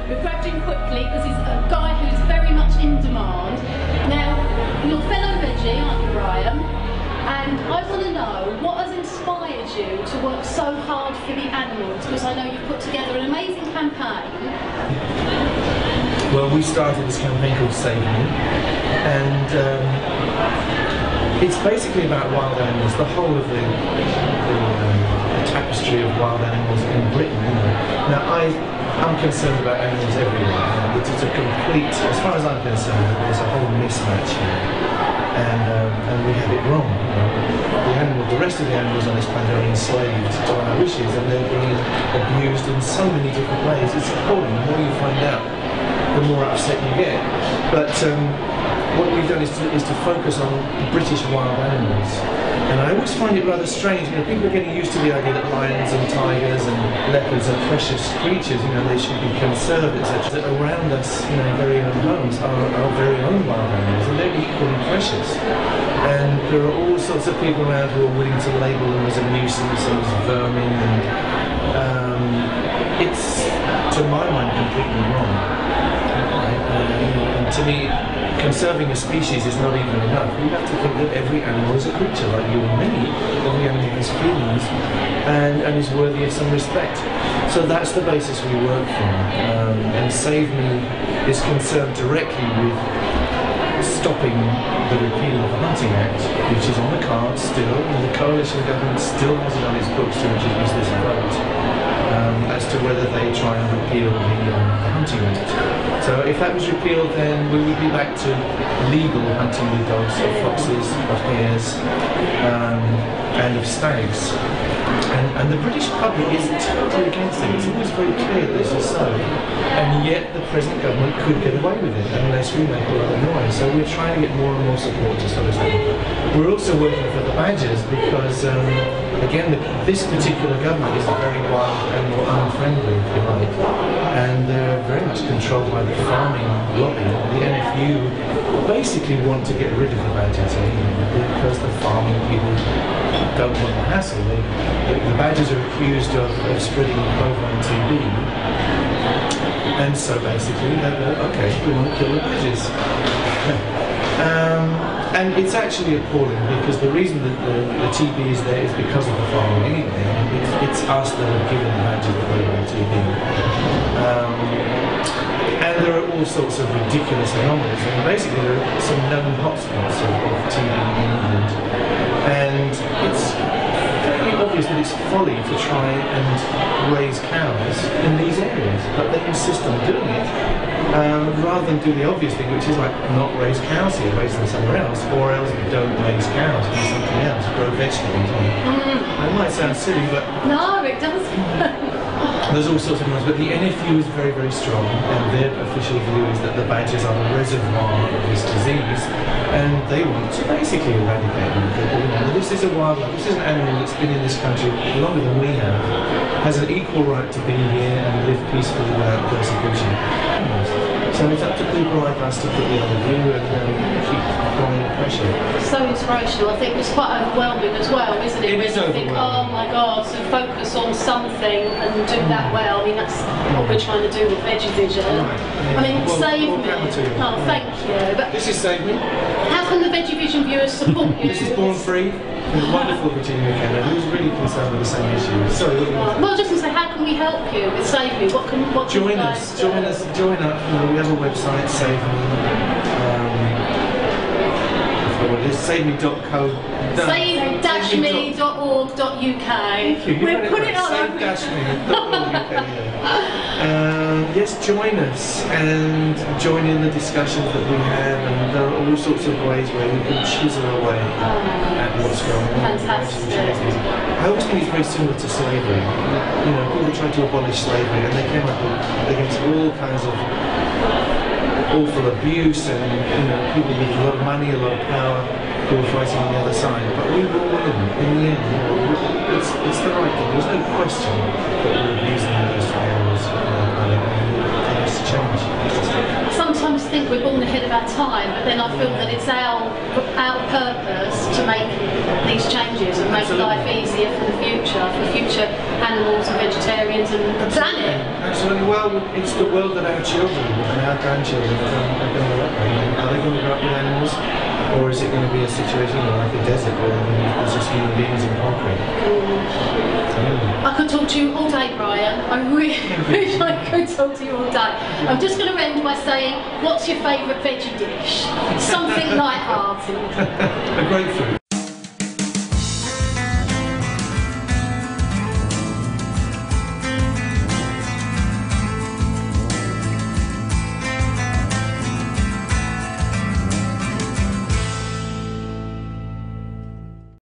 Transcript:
We've grabbed him quickly because he's a guy who's very much in demand. Now, you're a fellow veggie, aren't you, Brian? And I want to know what has inspired you to work so hard for the animals, because I know you've put together an amazing campaign. Well, we started this campaign called Save Me, and it's basically about wild animals, the whole of the tapestry of wild animals in Britain. You know. Now, I'm concerned about animals everywhere. It's a complete, as far as I'm concerned, there's a whole mismatch here, and we have it wrong. You know. The rest of the animals on this planet are enslaved to our wishes, and they're being abused in so many different ways. It's appalling. The more you find out, the more upset you get. But what we've done is to focus on British wild animals. And I always find it rather strange, you know, people are getting used to the idea that lions and tigers and leopards are precious creatures, you know, they should be conserved, etc. That around us, you know, our very own homes are our very own wild animals, and they're equally precious. And there are all sorts of people around who are willing to label them as a nuisance and as vermin, and it's, to my mind, completely wrong. And to me, conserving a species is not even enough. We have to think that every animal is a creature like you and me. Every animal has feelings and is worthy of some respect. So that's the basis we work from. And Save Me is concerned directly with stopping the repeal of the Hunting Act, which is on the cards still, and the coalition government still has it on its books to introduce this vote. As to whether they try and repeal the Hunting Act. So if that was repealed, then we would be back to legal hunting with dogs, of foxes, of hares, and of stags. And the British public is totally against it. It's always very clear that this is so. And yet the present government could get away with it unless we make a lot of noise. So we're trying to get more and more support to stop this happening. We're also working for the badgers because, again, this particular government is very wild and more unfriendly, if you like. And they're very much controlled by the farming lobby. The NFU basically want to get rid of the badgers because the farming people don't want the hassle. The badgers are accused of spreading bovine TB, and so basically they're okay, we want to kill the badgers. And it's actually appalling because the reason that the TB is there is because of the farming anyway. It's us that have given the badgers the bovine TB. And there are all sorts of ridiculous anomalies. And basically there are some known hotspots of TB in England. And it's very obvious that it's folly to try and raise cows in these areas, but they insist on doing it rather than do the obvious thing, which is like not raise cows here, raise them somewhere else, or else don't raise cows, do something else, grow vegetables. That might sound silly, but no, it doesn't. There's all sorts of noise, but the NFU is very, very strong, and their official view is that the badgers are the reservoir of this disease, and they want to basically eradicate them. You know, this is a wildlife, this is an animal that's been in this country longer than we have, has an equal right to be here and live peacefully without persecution. So it's up to people like us to put the other view and keep applying the pressure. So inspirational. I think it's quite overwhelming as well, isn't it? It is when you think, oh my God, to focus on something and do that well. I mean, that's what we're trying to do with Veggie Vision. Right. Yeah. I mean, Well, Save more Me. power to you. Oh, thank you. But This is Save Me. how can the Veggie Vision viewers support you? This is Born Free. A wonderful Virginia McKenna who's really concerned with the same issues. Sorry, what do you want? Well, just to say, how can we help you with Save Me? What can Join you us, guys do? join up. You know, we have a website, Save Me. SaveMe.co. Save-me.org.uk. We'll put it on. Save-me.org.uk. Yes, join us and join in the discussions that we have, and there are all sorts of ways where we can chisel away at what's going on. Fantastic. I always think it's very similar to slavery. You know, people tried to abolish slavery and they came up against all kinds of awful abuse and, you know, people with a lot of money, a lot of power who were fighting on the other side. But we will win in the end. You know, it's the right thing. There's no question that we're abusing those animals and it has to change. I sometimes think we're born ahead of about time, but then I feel that it's our purpose to make these changes and make Absolutely. life easier for the future animals and vegetarians and the planet. Absolutely. Well, it's the world that our children and our grandchildren are going to grow up in. Are they going to grow up with animals, or is it going to be a situation like a desert where there's just human beings in concrete? I could talk to you all day, Brian. I really wish I could talk to you all day. I'm just going to end by saying, what's your favourite veggie dish? Something light-hearted. A grapefruit.